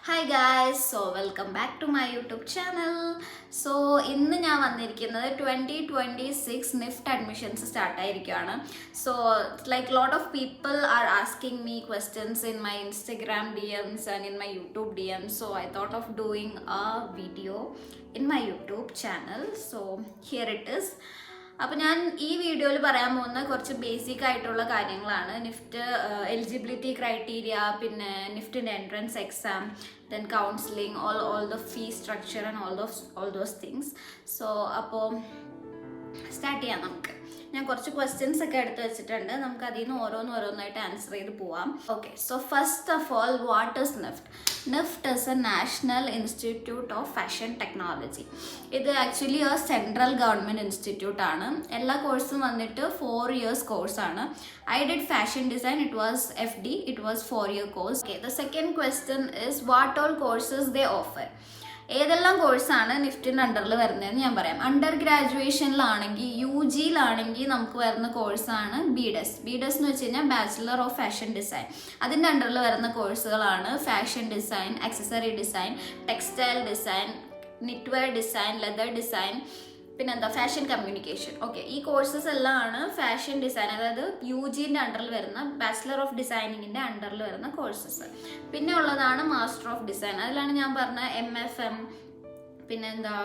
Hi guys, welcome back to my YouTube channel. ഇന്ന് ഞാൻ വന്നിരിക്കുന്നത് 2026 നിഫ്റ്റ് അഡ്മിഷൻസ് സ്റ്റാർട്ടായിരിക്കുകയാണ്. Like lot of people are asking me questions in my Instagram DMs and in my YouTube DMs. I thought of doing a video in my YouTube channel. Here it is. അപ്പോൾ ഞാൻ ഈ വീഡിയോയിൽ പറയാൻ പോകുന്ന കുറച്ച് basic ആയിട്ടുള്ള കാര്യങ്ങളാണ്. NEFT eligibility criteria, പിന്നെ നിഫ്റ്റിൻ്റെ entrance exam, then counselling, all the fee structure and all those things. അപ്പോൾ സ്റ്റാർട്ട് ചെയ്യാം നമുക്ക്. ഞാൻ കുറച്ച് ക്വസ്റ്റ്യൻസ് ഒക്കെ എടുത്ത് വെച്ചിട്ടുണ്ട്. നമുക്ക് അതിൽ നിന്ന് ഓരോന്നായിട്ട് ആൻസർ ചെയ്ത് പോവാം. Okay, first of all, what is NEFT? NEFT is A national institute of fashion technology. ഇത് ആക്ച്വലി ഒരു സെൻട്രൽ ഗവൺമെൻറ് ഇൻസ്റ്റിറ്റ്യൂട്ട് ആണ്. എല്ലാ കോഴ്സും വന്നിട്ട് 4 years കോഴ്സാണ്. I did fashion design. It was FD. It was 4-year course. Okay, the second question is what all courses they offer. ഏതെല്ലാം കോഴ്സാണ് നിഫ്റ്റിൻ്റെ അണ്ടറിൽ വരുന്നതെന്ന് ഞാൻ പറയാം. അണ്ടർ ഗ്രാജുവേഷനിലാണെങ്കിൽ UGയിലാണെങ്കിൽ നമുക്ക് വരുന്ന കോഴ്സാണ് BDES. BDES എന്ന് വെച്ച് കഴിഞ്ഞാൽ ബാച്ചിലർ ഓഫ് ഫാഷൻ ഡിസൈൻ. അതിൻ്റെ അണ്ടറിൽ വരുന്ന കോഴ്സുകളാണ് fashion design, accessory design, textile design, knitwear design, leather design, പിന്നെന്താ ഫാഷൻ കമ്മ്യൂണിക്കേഷൻ. ഓക്കെ, ഈ കോഴ്സസ് എല്ലാം ആണ് ഫാഷൻ ഡിസൈൻ, അതായത് UGൻ്റെ അണ്ടറിൽ വരുന്ന ബാച്ചിലർ ഓഫ് ഡിസൈനിങ്ങിൻ്റെ അണ്ടറിൽ വരുന്ന കോഴ്സസ്. പിന്നെ ഉള്ളതാണ് മാസ്റ്റർ ഓഫ് ഡിസൈൻ. അതിലാണ് ഞാൻ പറഞ്ഞ MFM, പിന്നെന്താ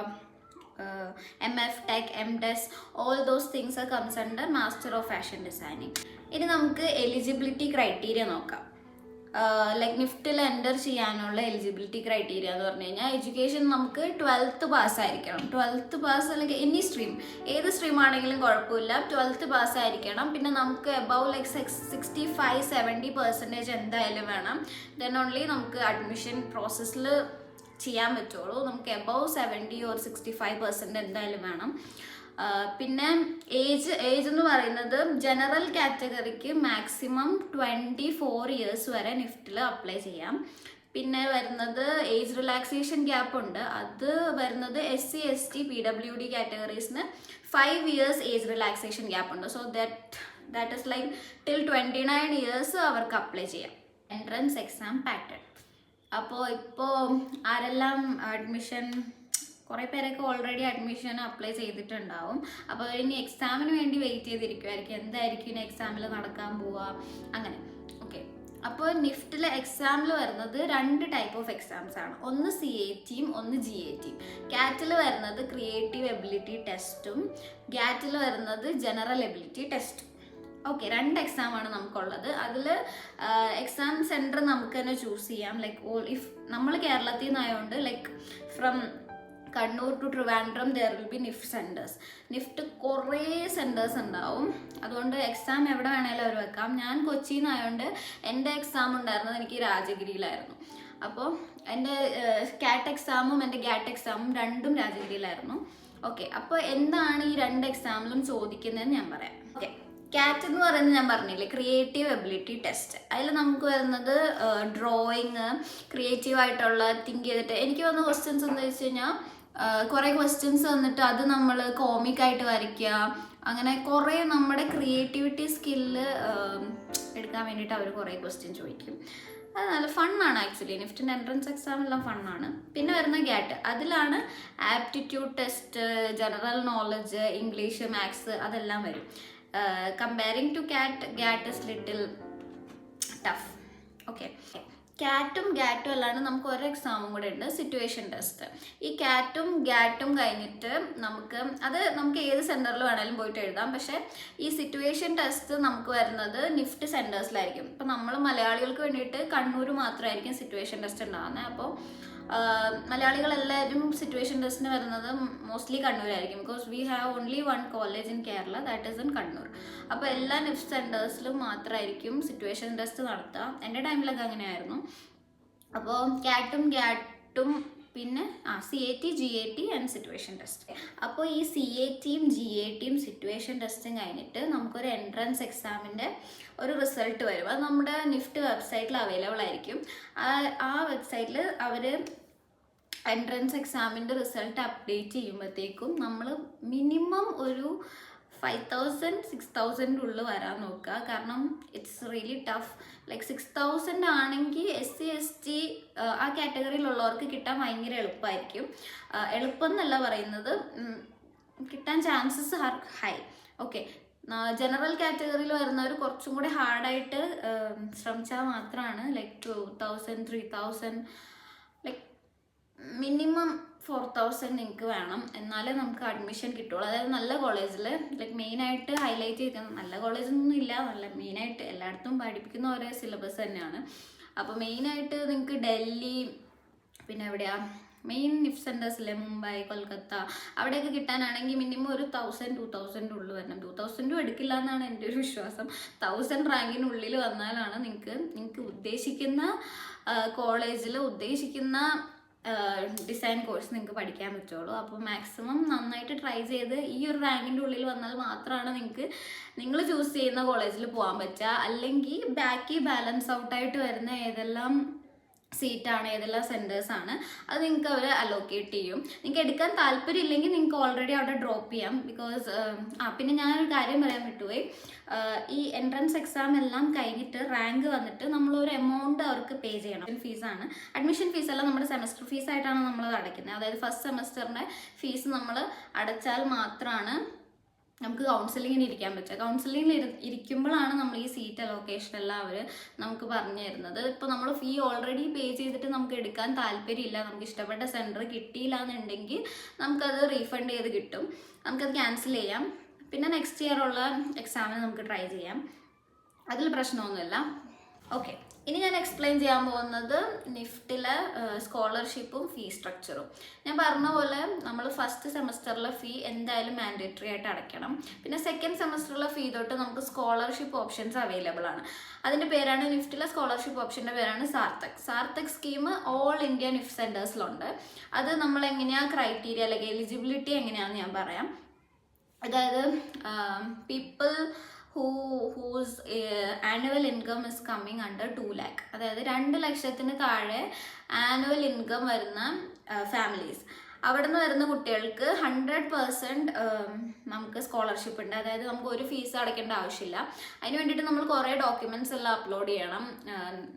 MF Tech, MDes, all those things comes under Master of Fashion Designing. ഇനി നമുക്ക് എലിജിബിലിറ്റി ക്രൈറ്റീരിയ നോക്കാം. ലൈക്ക് നിഫ്റ്റിൽ എൻ്റർ ചെയ്യാനുള്ള എലിജിബിലിറ്റി ക്രൈറ്റീരിയ എന്ന് പറഞ്ഞു കഴിഞ്ഞാൽ എഡ്യൂക്കേഷൻ നമുക്ക് 12th പാസ്സായിരിക്കണം. 12th പാസ് അല്ലെങ്കിൽ എനി സ്ട്രീം, ഏത് സ്ട്രീം ആണെങ്കിലും കുഴപ്പമില്ല, 12th പാസ്സായിരിക്കണം. പിന്നെ നമുക്ക് എബവ് ലൈക്ക് 65-70% എന്തായാലും വേണം. ദെൻ ഓൺലി നമുക്ക് അഡ്മിഷൻ പ്രോസസ്സിൽ ചെയ്യാൻ പറ്റുള്ളൂ. നമുക്ക് എബവ് 70 or 65% എന്തായാലും വേണം. പിന്നെ ഏജ് എന്ന് പറയുന്നത് ജനറൽ കാറ്റഗറിക്ക് മാക്സിമം 24 years വരെ നിഫ്റ്റിൽ അപ്ലൈ ചെയ്യാം. പിന്നെ വരുന്നത് ഏജ് റിലാക്സേഷൻ ഗ്യാപ്പ് ഉണ്ട്. അത് വരുന്നത് SC ST PWD കാറ്റഗറീസിന് 5 years ഏജ് റിലാക്സേഷൻ ഗ്യാപ്പ് ഉണ്ട്. That is like till 29 years അവർക്ക് അപ്ലൈ ചെയ്യാം. Entrance exam pattern. അപ്പോൾ ഇപ്പോൾ ആരെല്ലാം അഡ്മിഷൻ, കുറേ പേരൊക്കെ ഓൾറെഡി അഡ്മിഷൻ അപ്ലൈ ചെയ്തിട്ടുണ്ടാവും. അപ്പോൾ ഇനി എക്സാമിന് വേണ്ടി വെയിറ്റ് ചെയ്തിരിക്കുമായിരിക്കും, എന്തായിരിക്കും ഇനി എക്സാമിൽ നടക്കാൻ പോവുക അങ്ങനെ. ഓക്കെ, അപ്പോൾ നിഫ്റ്റിലെ എക്സാമിൽ വരുന്നത് 2 ടൈപ്പ് ഓഫ് എക്സാംസ് ആണ്. ഒന്ന് CATയും ഒന്ന് GATയും. കാറ്റിൽ വരുന്നത് ക്രിയേറ്റീവ് എബിലിറ്റി ടെസ്റ്റും GATൽ വരുന്നത് ജനറൽ എബിലിറ്റി ടെസ്റ്റും. ഓക്കെ, 2 എക്സാമാണ് നമുക്കുള്ളത്. അതിൽ എക്സാം സെൻറ്റർ നമുക്ക് തന്നെ ചൂസ് ചെയ്യാം. ലൈക്ക് ഇഫ് നമ്മൾ കേരളത്തിൽ നിന്നായതുകൊണ്ട് like from Kannur to Trivandrum there will be NIFT centres. NIFT കുറേ സെൻറ്റേഴ്സ് ഉണ്ടാവും. അതുകൊണ്ട് എക്സാം എവിടെ വേണേലും അവർ വെക്കാം. ഞാൻ കൊച്ചിയിൽ നിന്നായതുകൊണ്ട് എൻ്റെ എക്സാം ഉണ്ടായിരുന്നത് എനിക്ക് രാജഗിരിയിലായിരുന്നു. അപ്പോൾ എൻ്റെ കാറ്റ് എക്സാമും എൻ്റെ GAT എക്സാമും രണ്ടും രാജഗിരിയിലായിരുന്നു. ഓക്കെ, അപ്പോൾ എന്താണ് ഈ 2 എക്സാമിലും ചോദിക്കുന്നതെന്ന് ഞാൻ പറയാം. ഓക്കെ, കാറ്റ് എന്ന് പറയുന്നത് ഞാൻ പറഞ്ഞില്ലേ, ക്രിയേറ്റീവ് എബിലിറ്റി ടെസ്റ്റ്. അതിൽ നമുക്ക് വരുന്നത് ഡ്രോയിങ്, ക്രിയേറ്റീവായിട്ടുള്ള തിങ്ക് ചെയ്തിട്ട് എനിക്ക് വന്ന ക്വസ്റ്റ്യൻസ് എന്താ വെച്ച് കഴിഞ്ഞാൽ കുറേ ക്വസ്റ്റ്യൻസ് വന്നിട്ട് അത് നമ്മൾ കോമിക്കായിട്ട് വരയ്ക്കുക, അങ്ങനെ കുറേ നമ്മുടെ ക്രിയേറ്റിവിറ്റി സ്കില്ല് എടുക്കാൻ വേണ്ടിയിട്ട് അവർ കുറേ ക്വസ്റ്റ്യൻ ചോദിക്കും. അത് നല്ല ഫണ്ണാണ് ആക്ച്വലി. നിഫ്റ്റിൻ്റെ എൻട്രൻസ് എക്സാം എല്ലാം ഫണ്ണാണ്. പിന്നെ വരുന്ന GAT, അതിലാണ് aptitude test, general knowledge, English, maths അതെല്ലാം വരും. Comparing to GAT is little tough. Okay, കാറ്റും GATും അല്ലാണ്ട് നമുക്ക് ഒരു എക്സാമും കൂടെ ഉണ്ട്, സിറ്റുവേഷൻ ടെസ്റ്റ്. ഈ കാറ്റും GATും കഴിഞ്ഞിട്ട് നമുക്ക് ഏത് സെൻറ്ററിൽ വേണമെങ്കിലും പോയിട്ട് എഴുതാം. പക്ഷേ ഈ സിറ്റുവേഷൻ ടെസ്റ്റ് നമുക്ക് വരുന്നത് നിഫ്റ്റ് സെൻറ്റേഴ്സിലായിരിക്കും. ഇപ്പം നമ്മൾ മലയാളികൾക്ക് വേണ്ടിയിട്ട് കണ്ണൂർ മാത്രമായിരിക്കും സിറ്റുവേഷൻ ടെസ്റ്റ് ഉണ്ടാകുന്നത്. അപ്പോൾ മലയാളികളെല്ലാവരും സിറ്റുവേഷൻ ടെസ്റ്റിന് വരുന്നത് മോസ്റ്റ്ലി കണ്ണൂരായിരിക്കും. Because we have only 1 college in Kerala, that is in Kannur. അപ്പോൾ എല്ലാ നിഫ്റ്റ് സെൻറ്റേഴ്സിലും മാത്രമായിരിക്കും സിറ്റുവേഷൻ ടെസ്റ്റ് നടത്തുക. എൻ്റെ ടൈമിലൊക്കെ അങ്ങനെയായിരുന്നു. അപ്പോൾ കാറ്റും GATും പിന്നെ CAT, GAT and situation test. അപ്പോൾ ഈ CATയും GATയും സിറ്റുവേഷൻ ടെസ്റ്റും കഴിഞ്ഞിട്ട് നമുക്കൊരു എൻട്രൻസ് എക്സാമിൻ്റെ ഒരു റിസൾട്ട് വരും. അത് നമ്മുടെ നിഫ്റ്റ് വെബ്സൈറ്റിൽ അവൈലബിൾ ആയിരിക്കും. ആ വെബ്സൈറ്റിൽ അവർ എൻട്രൻസ് എക്സാമിൻ്റെ റിസൾട്ട് അപ്ഡേറ്റ് ചെയ്യുമ്പോഴത്തേക്കും നമ്മൾ മിനിമം ഒരു 5,000 6,000 ഉള്ളിൽ വരാൻ നോക്കുക. കാരണം ഇറ്റ്സ് റിയലി ടഫ്. ലൈക്ക് 6,000 ആണെങ്കിൽ SC ST ആ കാറ്റഗറിയിലുള്ളവർക്ക് കിട്ടാൻ ഭയങ്കര എളുപ്പമായിരിക്കും. എളുപ്പം എന്നല്ല പറയുന്നത്, കിട്ടാൻ chances are high. Okay, general കാറ്റഗറിയിൽ വരുന്നവർ കുറച്ചും കൂടി ഹാർഡായിട്ട് ശ്രമിച്ചാൽ മാത്രമാണ് ലൈക്ക് 2,000 3,000 ലൈക്ക് മിനിമം 4,000 നിങ്ങൾക്ക് വേണം, എന്നാലേ നമുക്ക് അഡ്മിഷൻ കിട്ടുള്ളൂ. അതായത് നല്ല കോളേജിൽ ലൈക്ക് മെയിനായിട്ട് ഹൈലൈറ്റ് ചെയ്തിരിക്കുന്നത്, നല്ല കോളേജൊന്നും ഇല്ല, നല്ല മെയിനായിട്ട് എല്ലായിടത്തും പഠിപ്പിക്കുന്ന ഒരേ സിലബസ് തന്നെയാണ്. അപ്പോൾ മെയിനായിട്ട് നിങ്ങൾക്ക് ഡൽഹി, പിന്നെ എവിടെയാ മെയിൻ നിഫ് സെൻറ്റേഴ്സിലെ മുംബൈ, കൊൽക്കത്ത, അവിടെയൊക്കെ കിട്ടാനാണെങ്കിൽ മിനിമം ഒരു 1,000-2,000 ഉള്ളിൽ വരണം. 2,000 എടുക്കില്ല എന്നാണ് എൻ്റെ ഒരു വിശ്വാസം. 1,000 റാങ്കിനുള്ളിൽ വന്നാലാണ് നിങ്ങൾക്ക് ഉദ്ദേശിക്കുന്ന കോളേജിൽ ഉദ്ദേശിക്കുന്ന ഡിസൈൻ കോഴ്സ് നിങ്ങൾക്ക് പഠിക്കാൻ പറ്റുള്ളൂ. അപ്പോൾ മാക്സിമം നന്നായിട്ട് ട്രൈ ചെയ്ത് ഈ ഒരു റാങ്കിൻ്റെ ഉള്ളിൽ വന്നാൽ മാത്രമാണ് നിങ്ങൾ ചൂസ് ചെയ്യുന്ന കോളേജിൽ പോകാൻ പറ്റുക. അല്ലെങ്കിൽ ബാക്കി ബാലൻസ് ഔട്ടായിട്ട് വരുന്ന ഏതെല്ലാം സീറ്റാണ്, ഏതെല്ലാം സെൻറ്റേഴ്സാണ്, അത് നിങ്ങൾക്ക് അവർ അലോക്കേറ്റ് ചെയ്യും. നിങ്ങൾക്ക് എടുക്കാൻ താല്പര്യം ഇല്ലെങ്കിൽ നിങ്ങൾക്ക് ഓൾറെഡി അവിടെ ഡ്രോപ്പ് ചെയ്യാം. ബിക്കോസ് പിന്നെ ഞാനൊരു കാര്യം പറയാൻ വിട്ടുപോയി, ഈ എൻട്രൻസ് എക്സാം എല്ലാം കഴിഞ്ഞിട്ട് റാങ്ക് വന്നിട്ട് നമ്മളൊരു എമൗണ്ട് അവർക്ക് പേ ചെയ്യണം. ഫീസാണ്, അഡ്മിഷൻ ഫീസല്ല, നമ്മുടെ സെമസ്റ്റർ ഫീസായിട്ടാണ് നമ്മളത് അടയ്ക്കുന്നത്. അതായത് ഫസ്റ്റ് സെമസ്റ്ററിൻ്റെ ഫീസ് നമ്മൾ അടച്ചാൽ മാത്രമാണ് നമുക്ക് കൗൺസിലിങ്ങിന് ഇരിക്കാൻ പറ്റുക. കൗൺസിലിങ്ങിൽ ഇരിക്കുമ്പോഴാണ് നമ്മൾ ഈ സീറ്റ് അലോക്കേഷൻ എല്ലാം അവർ നമുക്ക് പറഞ്ഞു തരുന്നത്. ഇപ്പോൾ നമ്മൾ ഫീ ഓൾറെഡി പേ ചെയ്തിട്ട് നമുക്ക് എടുക്കാൻ താല്പര്യമില്ല, നമുക്ക് ഇഷ്ടപ്പെട്ട സെൻറ്റർ കിട്ടിയില്ല എന്നുണ്ടെങ്കിൽ നമുക്കത് റീഫണ്ട് ചെയ്ത് കിട്ടും, നമുക്കത് ക്യാൻസൽ ചെയ്യാം. പിന്നെ നെക്സ്റ്റ് ഇയർ ഉള്ള എക്സാമിന് നമുക്ക് ട്രൈ ചെയ്യാം, അതിൽ പ്രശ്നമൊന്നുമില്ല. ഓക്കെ, ഇനി ഞാൻ എക്സ്പ്ലെയിൻ ചെയ്യാൻ പോകുന്നത് നിഫ്റ്റിലെ സ്കോളർഷിപ്പും ഫീ സ്ട്രക്ചറും. ഞാൻ പറഞ്ഞ പോലെ നമ്മൾ ഫസ്റ്റ് സെമസ്റ്ററിലെ ഫീ എന്തായാലും മാൻഡേറ്ററി ആയിട്ട് അടയ്ക്കണം. പിന്നെ സെക്കൻഡ് സെമസ്റ്ററിലെ ഫീ തൊട്ട് നമുക്ക് സ്കോളർഷിപ്പ് ഓപ്ഷൻസ് അവൈലബിൾ ആണ്. അതിൻ്റെ പേരാണ്, നിഫ്റ്റിലെ സ്കോളർഷിപ്പ് ഓപ്ഷൻ്റെ പേരാണ് സാർത്തക്. സാർത്തക് സ്കീം ഓൾ ഇന്ത്യ നിഫ് സെൻറ്റേഴ്സിലുണ്ട്. അത് നമ്മൾ എങ്ങനെയാണ് ക്രൈറ്റീരിയ അല്ലെങ്കിൽ എലിജിബിലിറ്റി എങ്ങനെയാണെന്ന് ഞാൻ പറയാം. അതായത് people whose annual income is coming under 2 lakh, അതായത് 2 ലക്ഷത്തിന് താഴെ ആനുവൽ ഇൻകം വരുന്ന ഫാമിലീസ്, അവിടെ നിന്ന് വരുന്ന കുട്ടികൾക്ക് 100% നമുക്ക് സ്കോളർഷിപ്പ് ഉണ്ട്. അതായത് നമുക്ക് ഒരു ഫീസ് അടയ്ക്കേണ്ട ആവശ്യമില്ല. അതിന് വേണ്ടിയിട്ട് നമ്മൾ കുറേ ഡോക്യുമെൻറ്റ്സ് എല്ലാം അപ്ലോഡ് ചെയ്യണം.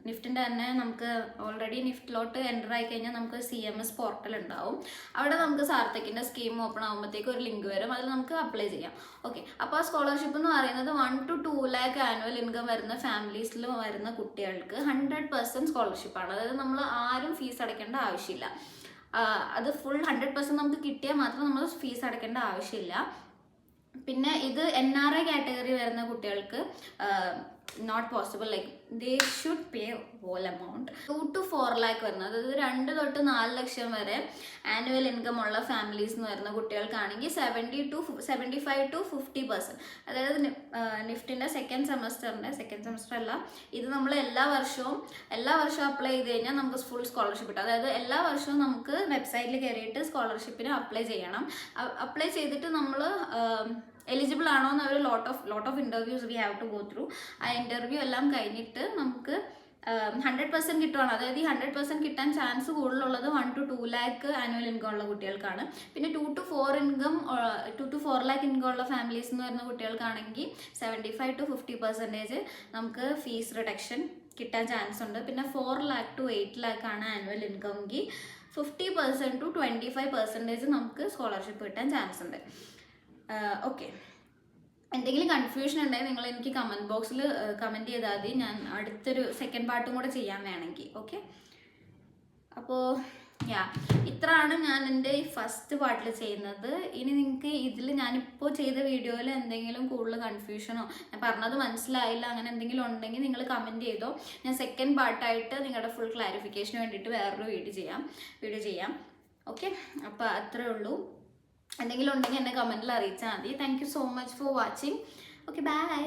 നിഫ്റ്റിൻ്റെ തന്നെ നമുക്ക് ഓൾറെഡി നിഫ്റ്റിലോട്ട് എൻ്റർ ആയി കഴിഞ്ഞാൽ നമുക്ക് CMS പോർട്ടൽ ഉണ്ടാവും. അവിടെ നമുക്ക് സാർത്തക്കിൻ്റെ സ്കീം ഓപ്പൺ ആകുമ്പോഴത്തേക്ക് ഒരു ലിങ്ക് വരും, അതിൽ നമുക്ക് അപ്ലൈ ചെയ്യാം. ഓക്കെ, അപ്പോൾ ആ സ്കോളർഷിപ്പ് എന്ന് പറയുന്നത് 1 to 2 lakh ആനുവൽ ഇൻകം വരുന്ന ഫാമിലീസിൽ വരുന്ന കുട്ടികൾക്ക് 100% സ്കോളർഷിപ്പാണ്. അതായത് നമ്മൾ ആരും ഫീസ് അടയ്ക്കേണ്ട ആവശ്യമില്ല. അത് ഫുൾ 100% നമുക്ക് കിട്ടിയാൽ മാത്രം നമ്മൾ ഫീസ് അടയ്ക്കേണ്ട ആവശ്യമില്ല. പിന്നെ ഇത് NRI കാറ്റഗറി വരുന്ന കുട്ടികൾക്ക് not possible, like they should pay whole amount. 2 to 4 lakh വരുന്നത്, അതായത് 2 തൊട്ട് 4 ലക്ഷം വരെ ആനുവൽ ഇൻകം ഉള്ള ഫാമിലീസ് എന്ന് വരുന്ന കുട്ടികൾക്കാണെങ്കിൽ 75 to 50%. അതായത് നിഫ്റ്റിൻ്റെ സെക്കൻഡ് സെമസ്റ്റർ അല്ല, ഇത് നമ്മൾ എല്ലാ വർഷവും അപ്ലൈ ചെയ്ത് കഴിഞ്ഞാൽ നമുക്ക് ഫുൾ സ്കോളർഷിപ്പ് കിട്ടും. അതായത് എല്ലാ വർഷവും നമുക്ക് വെബ്സൈറ്റിൽ കയറിയിട്ട് സ്കോളർഷിപ്പിന് അപ്ലൈ ചെയ്യണം. അപ്ലൈ ചെയ്തിട്ട് നമ്മൾ എലിജിബിൾ ആണോ എന്ന് ഒരു lot of interviews we have to go through. ആ ഇൻ്റർവ്യൂ എല്ലാം കഴിഞ്ഞിട്ട് നമുക്ക് 100% കിട്ടുവാണ്. അതായത് ഈ 100% കിട്ടാൻ ചാൻസ് കൂടുതലുള്ളത് 1 to 2 lakh ആനുവൽ ഇൻകം ഉള്ള കുട്ടികൾക്കാണ്. പിന്നെ 2 to 4 lakh ഇൻകം ഉള്ള ഫാമിലീസ് എന്ന് പറയുന്ന കുട്ടികൾക്കാണെങ്കിൽ 75 to 50% നമുക്ക് ഫീസ് റിഡക്ഷൻ കിട്ടാൻ ചാൻസ് ഉണ്ട്. പിന്നെ 4 lakh to 8 lakh ആണ് ആനുവൽ ഇൻകം എങ്കിൽ 50% to 25% നമുക്ക് സ്കോളർഷിപ്പ് കിട്ടാൻ ചാൻസ് ഉണ്ട്. ഓക്കെ, എന്തെങ്കിലും കൺഫ്യൂഷൻ ഉണ്ടെങ്കിൽ നിങ്ങൾ എനിക്ക് കമൻറ്റ് ബോക്സിൽ കമൻറ്റ് ചെയ്താൽ മതി. ഞാൻ അടുത്തൊരു സെക്കൻഡ് പാർട്ടും കൂടെ ചെയ്യാൻ വേണമെങ്കിൽ. ഓക്കെ, അപ്പോൾ ഇത്രയാണ് ഞാൻ എൻ്റെ ഈ ഫസ്റ്റ് പാർട്ടിൽ ചെയ്യുന്നത്. ഇനി നിങ്ങൾക്ക് ഇതിൽ ഞാനിപ്പോൾ ചെയ്ത വീഡിയോയിൽ എന്തെങ്കിലും കൂടുതൽ കൺഫ്യൂഷനോ ഞാൻ പറഞ്ഞത് മനസ്സിലായില്ല അങ്ങനെ എന്തെങ്കിലും ഉണ്ടെങ്കിൽ നിങ്ങൾ കമൻറ്റ് ചെയ്തോ. ഞാൻ സെക്കൻഡ് പാർട്ടായിട്ട് നിങ്ങളുടെ ഫുൾ ക്ലാരിഫിക്കേഷന് വേണ്ടിയിട്ട് വേറൊരു വീഡിയോ ചെയ്യാം. ഓക്കെ, അപ്പോൾ അത്രേ ഉള്ളൂ. എന്തെങ്കിലും ഉണ്ടെങ്കിൽ എന്നെ കമൻറ്റിൽ അറിയിച്ചാൽ മതി. Thank you so much for watching. Okay, by.